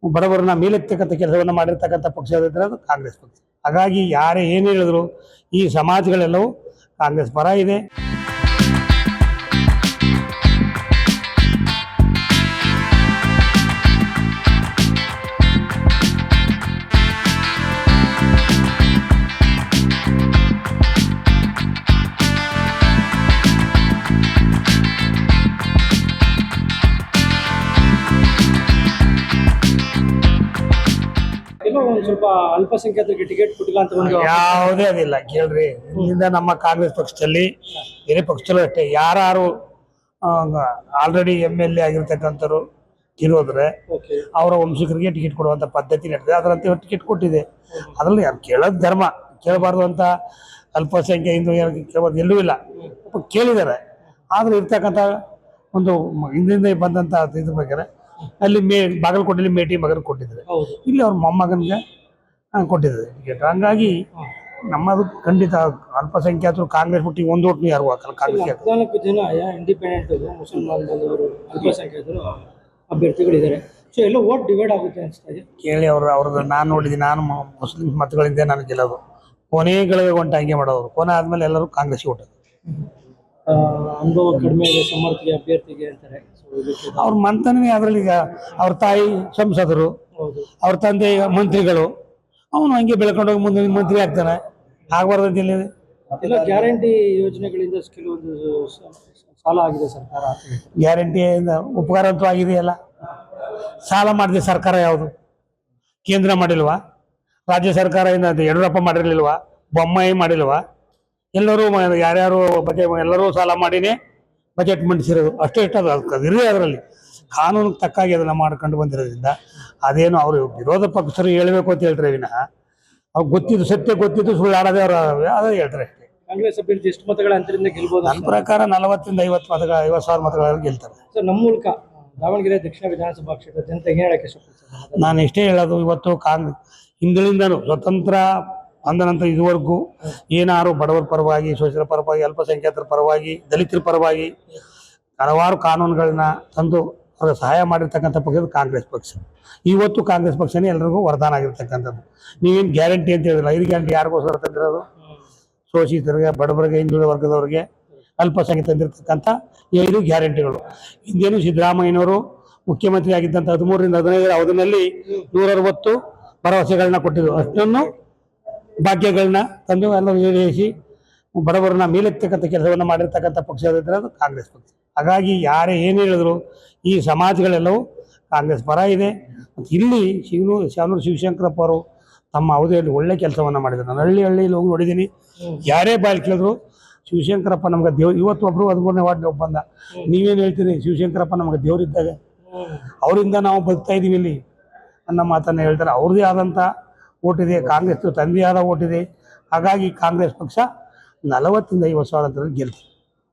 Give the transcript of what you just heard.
ಬಡವರನ್ನ ಮೇಲೆತ್ತಕ್ಕಂಥ ಕೆಲಸವನ್ನು ಮಾಡಿರ್ತಕ್ಕಂಥ ಪಕ್ಷ ಯಾವ್ದಿದ್ರೆ ಅದು ಕಾಂಗ್ರೆಸ್ ಪಕ್ಷ. ಹಾಗಾಗಿ ಯಾರೇ ಏನು ಹೇಳಿದ್ರು ಈ ಸಮಾಜಗಳೆಲ್ಲವೂ ಕಾಂಗ್ರೆಸ್ ಪರ ಇದೆ. ಒಂದು ಸ್ವಲ್ಪ ಅಲ್ಪಸಂಖ್ಯಾತರಿಗೆ ಟಿಕೆಟ್ ಕೊಟ್ಟಿಲ್ಲ ಅಂತ ಒಂದು ಯಾವುದೇ ಅದಿಲ್ಲ ಕೇಳ್ರಿ. ಇಲ್ಲಿಂದ ನಮ್ಮ ಕಾಂಗ್ರೆಸ್ ಪಕ್ಷದಲ್ಲಿ ಬೇರೆ ಪಕ್ಷದಲ್ಲೂ ಅಷ್ಟೇ ಯಾರು ಆಲ್ರೆಡಿ MLA ಆಗಿರ್ತಕ್ಕಂಥವ್ರು ಇರೋದ್ರೆ ಅವರ ವಂಶಿಕರಿಗೆ ಟಿಕೆಟ್ ಕೊಡುವಂಥ ಪದ್ಧತಿ ನಡೆದಿದೆ. ಅದರಂತೆ ಟಿಕೆಟ್ ಕೊಟ್ಟಿದೆ. ಅದರಲ್ಲಿ ಯಾರು ಕೇಳೋದು ಧರ್ಮ, ಕೇಳಬಾರ್ದು ಅಂತ ಅಲ್ಪಸಂಖ್ಯೆ ಹಿಂದೂ ಕೇಳಬಾರ್ದು ಎಲ್ಲೂ ಇಲ್ಲ, ಕೇಳಿದ್ದಾರೆ. ಆದ್ರೆ ಇರ್ತಕ್ಕಂಥ ಒಂದು ಹಿಂದಿಂದ ಬಂದಂಥ ಇದ್ರ ಬಗ್ಗೆ ಅಲ್ಲಿ ಬಾಗಲಕೋಟೆಯಲ್ಲಿ ಮೇಟಿ ಮಗನ ಕೊಟ್ಟಿದ್ದಾರೆ, ಇಲ್ಲಿ ಅವ್ರ ಮೊಮ್ಮಗನಿಗೆ ಕೊಟ್ಟಿದ್ದಾರೆ ಟಿಕೆಟ್. ಹಂಗಾಗಿ ನಮ್ಮದು ಖಂಡಿತ ಅಲ್ಪಸಂಖ್ಯಾತರು ಕಾಂಗ್ರೆಸ್ ಬಿಟ್ಟು ಒಂದು ಓಟ್ನು ಯಾರು ಹಾಕಲ್ಲ. ಕಾಂಗ್ರೆಸ್ 14 ಜನ ಇಂಡಿಪೆಂಡೆಂಟ್ ಮುಸಲ್ಮಾನ್ ಬಂದವರು ಅಲ್ಪಸಂಖ್ಯಾತರು ಅಭ್ಯರ್ಥಿಗಳಿದ್ದಾರೆ. ಸೊ ಎಲ್ಲ ಓಟ್ ಡಿವೈಡ್ ಆಗುತ್ತೆ ಅನಿಸ್ತಾ ಇದೆ. ಕೇಳಿ ಅವ್ರದ್ದು ನಾನು ನೋಡಿದ್ದೀನಿ. ನಾನು ಮುಸ್ಲಿಂ ಮತಗಳಿಂದ ನಾನು ಗೆಲ್ಲೋದು. ಕೊನೆಗಳಿಗೆ ಹೊಂಟ ಹಂಗೆ ಮಾಡೋರು. ಕೊನೆ ಆದ್ಮೇಲೆ ಎಲ್ಲರೂ ಕಾಂಗ್ರೆಸ್ಗೆ ಓಟೋದು. ಅನುಭವ ಕಡಿಮೆ ಇದೆ ಸಮರ್ಥಿಗೆ ಅಭ್ಯರ್ಥಿಗೆ ಅಂತಾರೆ. ಅವ್ರ ಮಂತನೇ ಅದರಲ್ಲಿ ಈಗ ಅವ್ರ ತಾಯಿ ಸಂಸದರು, ಅವ್ರ ತಂದೆ ಮಂತ್ರಿಗಳು, ಅವನು ಹಂಗೆ ಬೆಳ್ಕೊಂಡೋಗಿ ಮುಂದೆ ಮಂತ್ರಿ ಆಗ್ತಾನೆ. ಆಗಬಾರ್ದು ಎಲ್ಲಿದೆ. ಎಲ್ಲ ಗ್ಯಾರಂಟಿ ಯೋಜನೆಗಳಿಂದ ಕೆಲವೊಂದು ಸಾಲ ಆಗಿದೆ ಸರ್ಕಾರ. ಗ್ಯಾರಂಟಿಯಿಂದ ಉಪಕಾರ ಅಂತೂ ಆಗಿದೆಯಲ್ಲ. ಸಾಲ ಮಾಡಿದೆ ಸರ್ಕಾರ ಯಾವುದು? ಕೇಂದ್ರ ಮಾಡಿಲ್ವಾ? ರಾಜ್ಯ ಸರ್ಕಾರ ಯಡಿಯೂರಪ್ಪ ಮಾಡಿರ್ಲಿಲ್ವಾ? ಬೊಮ್ಮಾಯಿ ಮಾಡಿಲ್ವಾ? ಎಲ್ಲರೂ ಯಾರ್ಯಾರು ಬಜೆಟ್ ಎಲ್ಲರೂ ಸಾಲ ಮಾಡಿನೇ ಬಜೆಟ್ ಮಂಡಿಸಿರೋದು. ಅಷ್ಟೇ ಇಷ್ಟದು ಇರಲಿ. ಅದರಲ್ಲಿ ಕಾನೂನಿಗೆ ತಕ್ಕಾಗಿ ಅದನ್ನು ಮಾಡ್ಕೊಂಡು ಬಂದಿರೋದ್ರಿಂದ ಅದೇನು ಅವರು ವಿರೋಧ ಪಕ್ಷರು ಹೇಳಬೇಕು ಅಂತ ಹೇಳ್ತಾರೆ ವಿನಃ ಅವ್ರು ಗೊತ್ತಿದ್ದು ಸತ್ಯ ಗೊತ್ತಿದ್ದು ಸುಳ್ಳು ಆಡೋದೇ ಅವರು ಅದೇ ಹೇಳ್ತಾರೆ ಅಷ್ಟೇ. ಕಾಂಗ್ರೆಸ್ ಅಭ್ಯರ್ಥಿ ಎಷ್ಟು ಮತಗಳ ಅಂತರಿಂದ ಗೆಲ್ಬೋದು? ನನ್ನ ಪ್ರಕಾರ 40 ರಿಂದ 50,000 ಮತಗಳಲ್ಲಿ ಗೆಲ್ತಾರೆ. ಸರ್, ನಮ್ಮ ಮೂಲಕ ದಾವಣಗೆರೆ ದಕ್ಷಿಣ ವಿಧಾನಸಭಾ ಕ್ಷೇತ್ರದ ಜನತೆಗೆ ಹೇಳಕ್ಕೆ ಇಷ್ಟಪಡ್ತಾರೆ. ನಾನು ಎಷ್ಟೇ ಹೇಳೋದು, ಇವತ್ತು ಹಿಂದಿನಿಂದನೂ ಸ್ವತಂತ್ರ ಅಂದ ನಂತರ ಇದುವರೆಗೂ ಏನಾರು ಬಡವರ ಪರವಾಗಿ, ಶೋಷಿತರ ಪರವಾಗಿ, ಅಲ್ಪಸಂಖ್ಯಾತರ ಪರವಾಗಿ, ದಲಿತರ ಪರವಾಗಿ ಹಲವಾರು ಕಾನೂನುಗಳನ್ನ ತಂದು ಅವರ ಸಹಾಯ ಮಾಡಿರ್ತಕ್ಕಂಥ ಪಕ್ಷ ಕಾಂಗ್ರೆಸ್ ಪಕ್ಷ. ಇವತ್ತು ಕಾಂಗ್ರೆಸ್ ಪಕ್ಷನೇ ಎಲ್ಲರಿಗೂ ವರದಾನ ಆಗಿರ್ತಕ್ಕಂಥದ್ದು. ನೀವೇನು ಗ್ಯಾರಂಟಿ ಅಂತ ಹೇಳಿಲ್ಲ. 5 ಗ್ಯಾರಂಟಿ ಯಾರಿಗೋಸ್ಕರ ತಂದಿರೋದು? ಶೋಷಿತರಿಗೆ, ಬಡವರಿಗೆ, ಹಿಂದುಳಿದ ವರ್ಗದವರಿಗೆ, ಅಲ್ಪಸಂಖ್ಯಾತ ತಂದಿರತಕ್ಕಂಥ 5 ಗ್ಯಾರಂಟಿಗಳು. ಹಿಂದೇನು ಸಿದ್ದರಾಮಯ್ಯನವರು ಮುಖ್ಯಮಂತ್ರಿ ಆಗಿದ್ದಂಥ 13 ರಿಂದ 15 ಅವಧಿನಲ್ಲಿ 160 ಭರವಸೆಗಳನ್ನ ಕೊಟ್ಟಿದ್ರು. ಅಷ್ಟನ್ನು ಭಾಗ್ಯಗಳನ್ನ ತಂದು ಎಲ್ಲ ಈಡೇರಿಸಿ ಬಡವರನ್ನ ಮೇಲೆತ್ತಕ್ಕಂಥ ಕೆಲಸವನ್ನು ಮಾಡಿರ್ತಕ್ಕಂಥ ಪಕ್ಷ ಯಾವ್ದಿದ್ರೆ ಅದು ಕಾಂಗ್ರೆಸ್ ಪಕ್ಷ. ಹಾಗಾಗಿ ಯಾರೇ ಏನು ಹೇಳಿದ್ರು ಈ ಸಮಾಜಗಳೆಲ್ಲವೂ ಕಾಂಗ್ರೆಸ್ ಪರ ಇದೆ. ಮತ್ತು ಇಲ್ಲಿ ಶಾನೂರು ಶಿವಶಂಕರಪ್ಪ ಅವರು ತಮ್ಮ ಅವಧಿಯಲ್ಲಿ ಒಳ್ಳೆ ಕೆಲಸವನ್ನು ಮಾಡಿದ್ದಾರೆ. ನಾನು ಹಳ್ಳಿಯಲ್ಲಿ ಹೋಗಿ ನೋಡಿದ್ದೀನಿ. ಯಾರೇ ಬಾಯಲ್ಲಿ ಕೇಳಿದ್ರು ಶಿವಶಂಕರಪ್ಪ ನಮ್ಗೆ ದೇವ್ರು. ಇವತ್ತು ಒಬ್ಬರು 13ನೇ ವಾರ್ಡ್ ಒಬ್ಬ ಬಂದ, ನೀವೇನು ಹೇಳ್ತೀರಿ? ಶಿವಶಂಕರಪ್ಪ ನಮ್ಗೆ ದೇವರಿದ್ದಾಗ, ಅವರಿಂದ ನಾವು ಬದುಕ್ತಾ ಇದ್ದೀವಿ ಇಲ್ಲಿ ಅನ್ನೋ ಮಾತನ್ನು ಹೇಳ್ತಾರೆ. ಅವ್ರದ್ದೇ ಆದಂಥ ಓಟಿದೆ, ಕಾಂಗ್ರೆಸ್ ತಂದೆಯಾದ ಓಟಿದೆ. ಹಾಗಾಗಿ ಕಾಂಗ್ರೆಸ್ ಪಕ್ಷ 40 ರಿಂದ 50 ಸಾವಿರ ಗೆಲ್ತಾರೆ.